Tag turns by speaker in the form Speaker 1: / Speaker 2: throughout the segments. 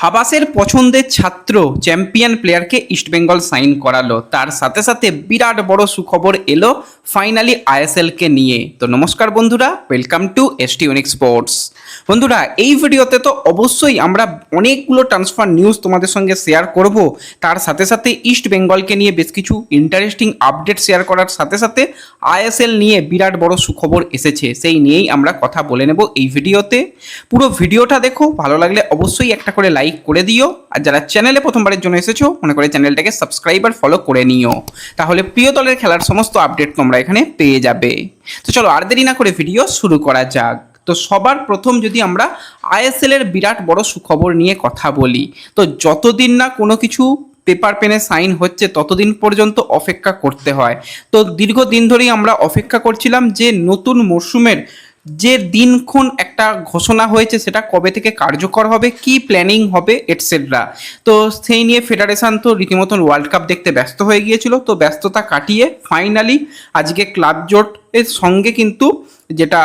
Speaker 1: হাবাসের পছন্দের ছাত্র চ্যাম্পিয়ন প্লেয়ারকে ইস্টবেঙ্গল সাইন করালো। তার সাথে সাথে বিরাট বড় সুখবর এলো ফাইনালি আইএসএলকে নিয়ে। তো নমস্কার বন্ধুরা, welcome to ST unique sports. বন্ধুরা, এই ভিডিওতে তো অবশ্যই আমরা অনেকগুলো ট্রান্সফার নিউজ তোমাদের সঙ্গে শেয়ার করব। তার সাথে সাথে ইস্ট বেঙ্গলকে নিয়ে বেশ কিছু ইন্টারেস্টিং আপডেট শেয়ার করার সাথে সাথে আইএসএল নিয়ে বিরাট বড় সুখবর এসেছে, সেই নিয়েই আমরা কথা বলে নেব এই ভিডিওতে। পুরো ভিডিওটা দেখো, ভালো লাগলে অবশ্যই একটা করে লাইক করে দিও, আর যারা চ্যানেলে প্রথমবারের জন্য এসেছো মনে করে চ্যানেলটাকে সাবস্ক্রাইব আর ফলো করে নিও, তাহলে প্রিয় দলের খেলার সমস্ত আপডেট তোমরা এখানে পেয়ে যাবে। তো চলো আর দেরি না করে ভিডিও শুরু করা যাক। তো সবার প্রথম যদি আমরা আইএসএল এর বিরাট বড় সুখবর নিয়ে কথা বলি, তো যতদিন না কোনো কিছু পেপার পেনে সাইন হচ্ছে ততদিন পর্যন্ত অপেক্ষা করতে হয়। তো দীর্ঘদিন ধরেই আমরা অপেক্ষা করছিলাম যে নতুন মরশুমের যে দিনক্ষণ একটা ঘোষণা হয়েছে সেটা কবে থেকে কার্যকর হবে, কি প্ল্যানিং হবে এটসেট্রা। তো সেই নিয়ে ফেডারেশন তো রীতিমতন ওয়ার্ল্ড কাপ দেখতে ব্যস্ত হয়ে গিয়েছিল। তো ব্যস্ততা কাটিয়ে ফাইনালি আজকে ক্লাব জোটের সঙ্গে কিন্তু যেটা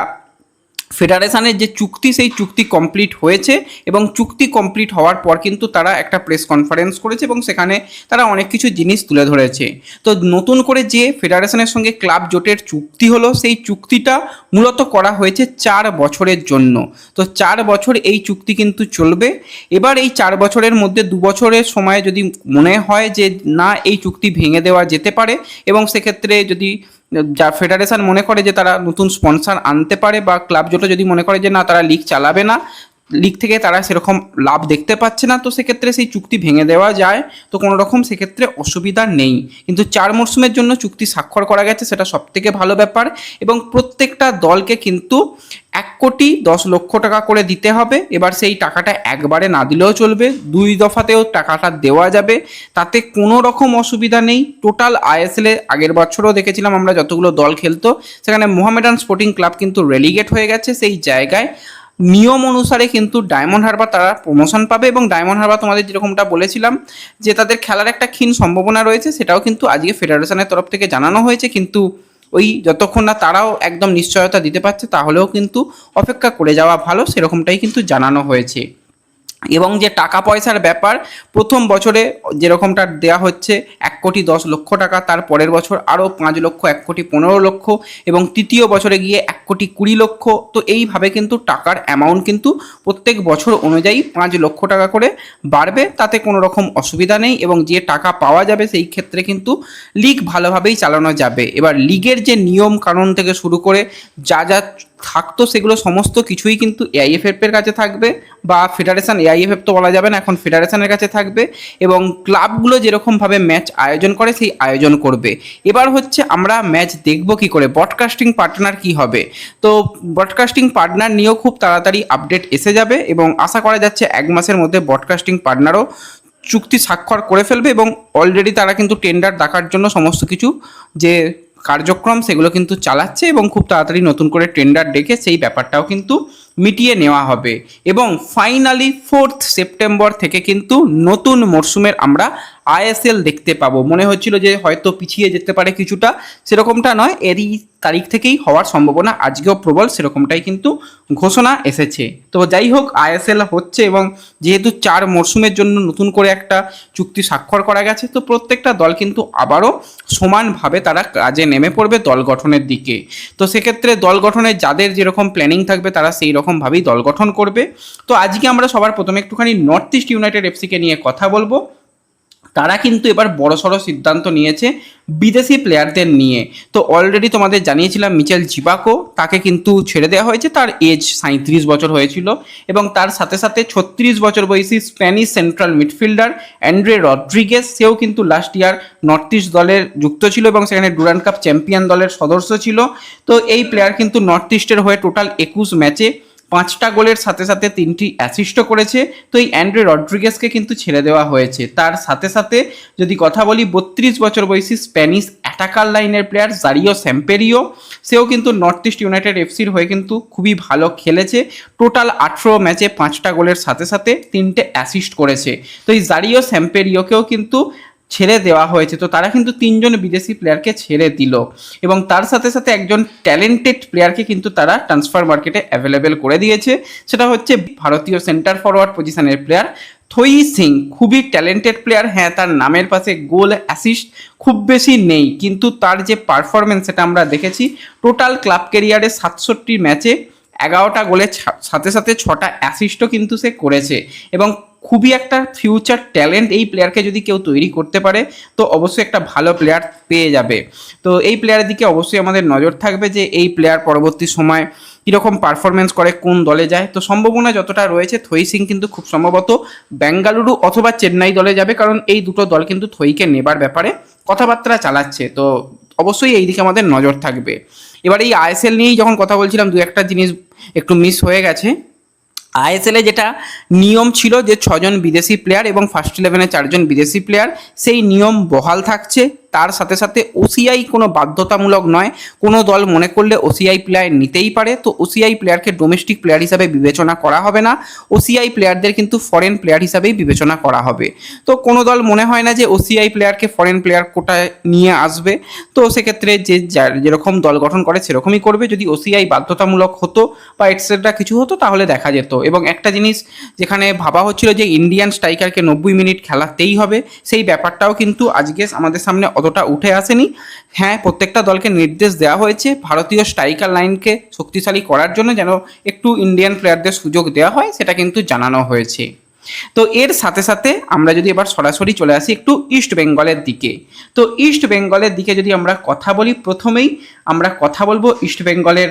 Speaker 1: ফেডারেশনের যে চুক্তি, সেই চুক্তি কমপ্লিট হয়েছে এবং চুক্তি কমপ্লিট হওয়ার পর কিন্তু তারা একটা প্রেস কনফারেন্স করেছে এবং সেখানে তারা অনেক কিছু জিনিস তুলে ধরেছে। তো নতুন করে যে ফেডারেশনের সঙ্গে ক্লাব জোটের চুক্তি হলো, সেই চুক্তিটা মূলত করা হয়েছে 4 বছরের জন্য। তো 4 বছর এই চুক্তি কিন্তু চলবে। এবার এই 4 বছরের মধ্যে 2 বছরের সময় যদি মনে হয় যে না এই চুক্তি ভেঙে দেওয়া যেতে পারে, এবং সেক্ষেত্রে যদি যা ফেডারেশন মনে করে যে তারা নতুন স্পন্সর আনতে পারে, বা ক্লাব জোটে যদি মনে করে যে না তারা লিগ চালাবে না, লিগ থেকে তারা সেরকম লাভ দেখতে পাচ্ছে না, তো সেক্ষেত্রে সেই চুক্তি ভেঙে দেওয়া যায়। তো কোনো রকম সেক্ষেত্রে অসুবিধা নেই। কিন্তু 4 মরশুমের জন্য চুক্তি স্বাক্ষর করা গেছে, সেটা সবথেকে ভালো ব্যাপার। এবং প্রত্যেকটা দলকে কিন্তু 1,10,00,000 টাকা করে দিতে হবে। এবার সেই টাকাটা একবারে না দিলেও চলবে, 2 দফাতেও টাকাটা দেওয়া যাবে, তাতে কোনো রকম অসুবিধা নেই। টোটাল আইএসএল আগের বছরও দেখেছিলাম আমরা যতগুলো দল খেলতো, সেখানে মোহামেডান স্পোর্টিং ক্লাব কিন্তু রেলিগেট হয়ে গেছে। সেই জায়গায় নিয়ম অনুসারে কিন্তু ডায়মন্ড হারবার তারা প্রমোশন পাবে, এবং ডায়মন্ড হারবার তোমাদের যেরকমটা বলেছিলাম যে তাদের খেলার একটা ক্ষীণ সম্ভাবনা রয়েছে, সেটাও কিন্তু আজকে ফেডারেশনের তরফ থেকে জানানো হয়েছে। কিন্তু ওই যতক্ষণ না তারাও একদম নিশ্চয়তা দিতে পারছে, তাহলেও কিন্তু অপেক্ষা করে যাওয়া ভালো, সেরকমটাই কিন্তু জানানো হয়েছে। এবং যে টাকা পয়সার ব্যাপার, প্রথম বছরে যেরকমটা দেওয়া হচ্ছে 1,10,00,000 টাকা, তার পরের বছর আরও 5 লক্ষ, 1,15,00,000, এবং তৃতীয় বছরে গিয়ে 1,20,00,000। তো এইভাবে কিন্তু টাকার অ্যামাউন্ট কিন্তু প্রত্যেক বছর অনুযায়ী 5 লক্ষ টাকা করে বাড়বে, তাতে কোনো রকম অসুবিধা নেই। এবং যে টাকা পাওয়া যাবে সেই ক্ষেত্রে কিন্তু লিগ ভালোভাবেই চালানো যাবে। এবার লিগের যে নিয়ম কানুন থেকে শুরু করে যা যা থাকতো, সেগুলো সমস্ত কিছুই কিন্তু এআইএফএফ এর কাছে থাকবে, বা ফেডারেশন, এআইএফএফ তো বলা যাবে না, এখন ফেডারেশনের কাছে থাকবে। এবং ক্লাবগুলো যেরকমভাবে ম্যাচ আয়োজন করে সেই আয়োজন করবে। এবার হচ্ছে আমরা ম্যাচ দেখব কি করে, ব্রডকাস্টিং পার্টনার কি হবে। তো ব্রডকাস্টিং পার্টনার নিয়েও খুব তাড়াতাড়ি আপডেট এসে যাবে, এবং আশা করা যাচ্ছে 1 মাসের মধ্যে ব্রডকাস্টিং পার্টনারও চুক্তি স্বাক্ষর করে ফেলবে। এবং অলরেডি তারা কিন্তু টেন্ডার ডাকার জন্য সমস্ত কিছু যে কার্যক্রম সেগুলো কিন্তু চালাচ্ছে, এবং খুব তাড়াতাড়ি নতুন করে টেন্ডার ডেকে সেই ব্যাপারটাও কিন্তু মিটিয়ে নেওয়া হবে। এবং ফাইনালি 4 সেপ্টেম্বর থেকে কিন্তু নতুন মরশুমের আমরা আইএসএল দেখতে পাবো। মনে হচ্ছিল যে হয়তো পিছিয়ে যেতে পারে কিছুটা, সেরকমটা নয়, এরই তারিখ থেকেই হওয়ার সম্ভাবনা আজকেও প্রবল, সেরকমটাই কিন্তু ঘোষণা এসেছে। তো যাই হোক, আইএসএল হচ্ছে, এবং যেহেতু 4 মরশুমের জন্য নতুন করে একটা চুক্তি স্বাক্ষর করা গেছে, তো প্রত্যেকটা দল কিন্তু আবারও সমানভাবে তারা কাজে নেমে পড়বে দল গঠনের দিকে। তো সেক্ষেত্রে দল গঠনের যাদের যেরকম প্ল্যানিং থাকবে তারা সেই রকমভাবেই দল গঠন করবে। তো আজকে আমরা সবার প্রথমে একটুখানি নর্থ ইস্ট ইউনাইটেড এফসিকে নিয়ে কথা বলবো। তারা কিন্তু এবার বড়সড় সিদ্ধান্ত নিয়েছে বিদেশি প্লেয়ারদের নিয়ে। তো অলরেডি তোমাদের জানিয়েছিলাম মিচেল জিবাকো, তাকে কিন্তু ছেড়ে দেওয়া হয়েছে, তার এজ 37 বছর হয়েছিল। এবং তার সাথে সাথে 36 বছর বয়সী Spanish central midfielder Andre Rodriguez, সেও কিন্তু লাস্ট ইয়ার নর্থ ইস্ট দলের যুক্ত ছিল এবং সেখানে ডুরান্ড কাপ চ্যাম্পিয়ন দলের সদস্য ছিল। তো এই প্লেয়ার কিন্তু নর্থ ইস্টের হয়ে টোটাল 21 ম্যাচে 5টা গোলের সাথে সাথে 3টি অ্যাসিস্টও করেছে। তো এই অ্যান্ড্রে রড্রিগেজকে কিন্তু ছেড়ে দেওয়া হয়েছে। তার সাথে সাথে যদি কথা বলি, 32 বছর বয়সী স্প্যানিশ অ্যাটাকার লাইনের প্লেয়ার জারিও স্যাম্পেরিও, সেও কিন্তু নর্থ ইস্ট ইউনাইটেড এফসির হয়ে কিন্তু খুবই ভালো খেলেছে। টোটাল 18 ম্যাচে 5টা গোলের সাথে সাথে 3টে অ্যাসিস্ট করেছে। তো এই জারিও স্যাম্পেরিওকেও কিন্তু ছেড়ে দেওয়া হয়েছে। তো তারা কিন্তু 3জন বিদেশি প্লেয়ারকে ছেড়ে দিল, এবং তার সাথে সাথে একজন ট্যালেন্টেড প্লেয়ারকে কিন্তু তারা ট্রান্সফার মার্কেটে অ্যাভেলেবেল করে দিয়েছে। সেটা হচ্ছে ভারতীয় সেন্টার ফরওয়ার্ড পজিশনের প্লেয়ার থই সিং খুবই ট্যালেন্টেড প্লেয়ার, হ্যাঁ তার নামের পাশে গোল অ্যাসিস্ট খুব বেশি নেই, কিন্তু তার যে পারফরমেন্স সেটা আমরা দেখেছি। টোটাল ক্লাব ক্যারিয়ারে 67 ম্যাচে 11টা গোলের সাথে সাথে 6টা অ্যাসিস্টও কিন্তু সে করেছে, এবং খুবই একটা ফিউচার ট্যালেন্ট। এই প্লেয়ারকে যদি কেউ তৈরি করতে পারে তো অবশ্যই একটা ভালো প্লেয়ার পেয়ে যাবে। তো এই প্লেয়ারের দিকে অবশ্যই আমাদের নজর থাকবে যে এই প্লেয়ার পরবর্তী সময় কীরকম পারফরমেন্স করে, কোন দলে যায়। তো সম্ভাবনা যতটা রয়েছে থই সিং কিন্তু খুব সম্ভবত বেঙ্গালুরু অথবা চেন্নাই দলে যাবে, কারণ এই দুটো দল কিন্তু থইকে নেবার ব্যাপারে কথাবার্তা চালাচ্ছে। তো অবশ্যই এই দিকে আমাদের নজর থাকবে। এবার এই আইএসএল নিয়েই যখন কথা বলছিলাম, দু একটা জিনিস একটু মিস হয়ে গেছে। আইএসএলে যেটা নিয়ম ছিল যে 6জন বিদেশি প্লেয়ার এবং ফার্স্ট 11-এ 4জন বিদেশি প্লেয়ার, সেই নিয়ম বহাল থাকছে। তার সাথে সাথে ওসিআই কোনো বাধ্যতামূলক নয়, কোনো দল মনে করলে ওসিআই প্লেয়ার নিতেই পারে। তো ওসিআই প্লেয়ারকে ডোমেস্টিক প্লেয়ার হিসাবে বিবেচনা করা হবে না, ওসিআই প্লেয়ারদের কিন্তু ফরেন প্লেয়ার হিসাবেই বিবেচনা করা হবে। তো কোনো দল মনে হয় না যে ওসিআই প্লেয়ারকে ফরেন প্লেয়ার কোটায় নিয়ে আসবে, তো সেক্ষেত্রে যেরকম দল গঠন করে সেরকমই করবে। যদি ওসিআই বাধ্যতামূলক হতো বা এটসেট্রা কিছু হতো তাহলে দেখা যেত। এবং একটা জিনিস যেখানে ভাবা হচ্ছিল যে ইন্ডিয়ান স্ট্রাইকারকে 90 মিনিট খেলাতেই হবে, সেই ব্যাপারটাও কিন্তু আজকে আমাদের সামনে অতটা উঠে আসেনি। হ্যাঁ, প্রত্যেকটা দলকে নির্দেশ দেওয়া হয়েছে ভারতীয় স্ট্রাইকার লাইনকে শক্তিশালী করার জন্য, যেন একটু ইন্ডিয়ান প্লেয়ারদের সুযোগ দেওয়া হয়, সেটা কিন্তু জানানো হয়েছে। তো এর সাথে সাথে আমরা যদি এবার সরাসরি চলে আসি একটু ইস্ট বেঙ্গলের দিকে। তো ইস্ট বেঙ্গলের দিকে যদি আমরা কথা বলি, প্রথমেই আমরা কথা বলবো ইস্ট বেঙ্গলের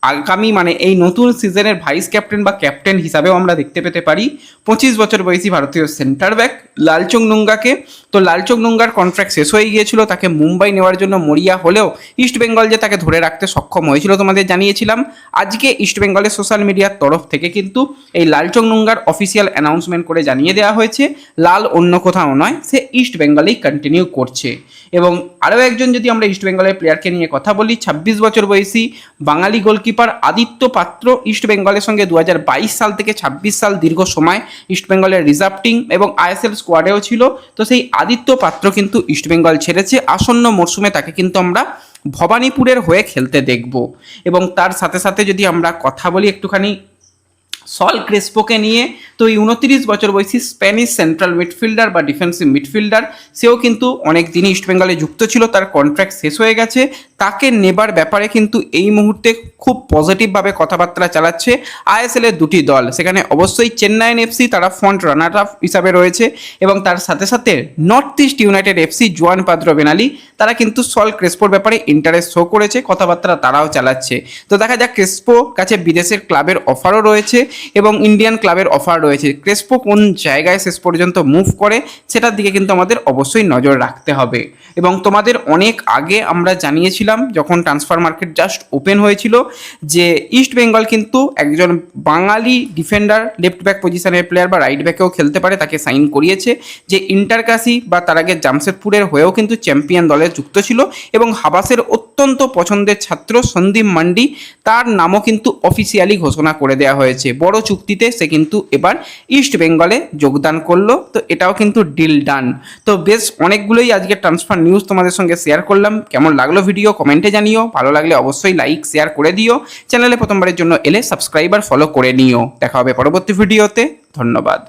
Speaker 1: আগামী মানে এই নতুন সিজনের ভাইস ক্যাপ্টেন বা ক্যাপ্টেন হিসাবেও আমরা দেখতে পেতে পারি 25 বছর বয়সী ভারতীয় সেন্টার ব্যাক লালচং নুঙ্গাকে। তো লালচং নুঙ্গার কন্ট্রাক্ট শেষ হয়ে গিয়েছিল, তাকে মুম্বাই নেওয়ার জন্য মরিয়া হলেও ইস্ট বেঙ্গল যে তাকে ধরে রাখতে সক্ষম হয়েছিল তোমাদের জানিয়েছিলাম। আজকে ইস্ট বেঙ্গলের সোশ্যাল মিডিয়ার তরফ থেকে কিন্তু এই লালচং নুঙ্গার অফিসিয়াল অ্যানাউন্সমেন্ট করে জানিয়ে দেওয়া হয়েছে লাল অন্য কোথাও নয়, সে ইস্ট বেঙ্গলেই কন্টিনিউ করছে। এবং আরও একজন যদি আমরা ইস্ট বেঙ্গলের প্লেয়ারকে নিয়ে কথা বলি, 26 বছর বয়সী বাঙালি গোলকিপার আদিত্য পাত্র ইস্ট বেঙ্গলের সঙ্গে 2022 সাল থেকে 26 সাল দীর্ঘ সময় ইস্ট বেঙ্গলের রিজার্ভ টিম এবং আইএসএল স্কোয়াডেও ছিল। তো সেই আদিত্য পাত্র কিন্তু ইস্ট বেঙ্গল ছেড়েছে, আসন্ন মরশুমে তাকে কিন্তু আমরা ভবানীপুরের হয়ে খেলতে দেখব। এবং তার সাথে সাথে যদি আমরা কথা বলি একটুখানি সল ক্রেসপোকে নিয়ে, তো এই 29 বছর বয়সী স্প্যানিশ সেন্ট্রাল মিডফিল্ডার বা ডিফেন্সিভ মিডফিল্ডার, সেও কিন্তু অনেক দিনই ইস্ট বেঙ্গলে যুক্ত ছিল, তার কন্ট্রাক্ট শেষ হয়ে গেছে। তাকে নেবার ব্যাপারে কিন্তু এই মুহূর্তে খুব পজিটিভভাবে কথাবার্তা চালাচ্ছে আইএসএলের দুটি দল। সেখানে অবশ্যই চেন্নাইন এফসি, তারা ফ্রন্ট রানার আপ হিসাবে রয়েছে, এবং তার সাথে সাথে নর্থ ইস্ট ইউনাইটেড এফসি জুয়ান পাদ্রো বেনালি, তারা কিন্তু সল ক্রেসপোর ব্যাপারে ইন্টারেস্ট শো করেছে, কথাবার্তা তারাও চালাচ্ছে। তো দেখা যাক, ক্রেসপো কাছে বিদেশের ক্লাবের অফারও রয়েছে এবং ইন্ডিয়ান ক্লাবের অফার রয়েছে। ক্রেসপো কোন জায়গায় শেষ পর্যন্ত মুভ করে সেটার দিকে কিন্তু আমাদের অবশ্যই নজর রাখতে হবে। এবং তোমাদের অনেক আগে আমরা জানিয়েছিলাম যখন ট্রান্সফার মার্কেট জাস্ট ওপেন হয়েছিল, যে ইস্ট বেঙ্গল কিন্তু একজন বাঙালি ডিফেন্ডার লেফট ব্যাক পজিশনের প্লেয়ার বা রাইট ব্যাকেও খেলতে পারে, তাকে সাইন করিয়েছে, যে ইন্টারকাশি বা তার আগে জামশেদপুরের হয়েও কিন্তু চ্যাম্পিয়ন দলে যুক্ত ছিল। এবং হাবাসের অত্যন্ত পছন্দের ছাত্র সন্দীপ মান্ডি, তার নামও কিন্তু অফিসিয়ালি ঘোষণা করে দেওয়া হয়েছে। বড় চুক্তিতে সে কিন্তু এবার ইস্ট বেঙ্গলে যোগদান করলো, তো এটাও কিন্তু ডিল ডান। তো বেশ অনেকগুলোই আজকে ট্রান্সফার নিউজ তোমাদের সঙ্গে শেয়ার করলাম। কেমন লাগলো ভিডিও কমেন্টে জানিও, ভালো লাগলে অবশ্যই লাইক শেয়ার করে দিও, চ্যানেলে প্রথমবারের জন্য এলে সাবস্ক্রাইব আর ফলো করে নিও। দেখা হবে পরবর্তী ভিডিওতে, ধন্যবাদ।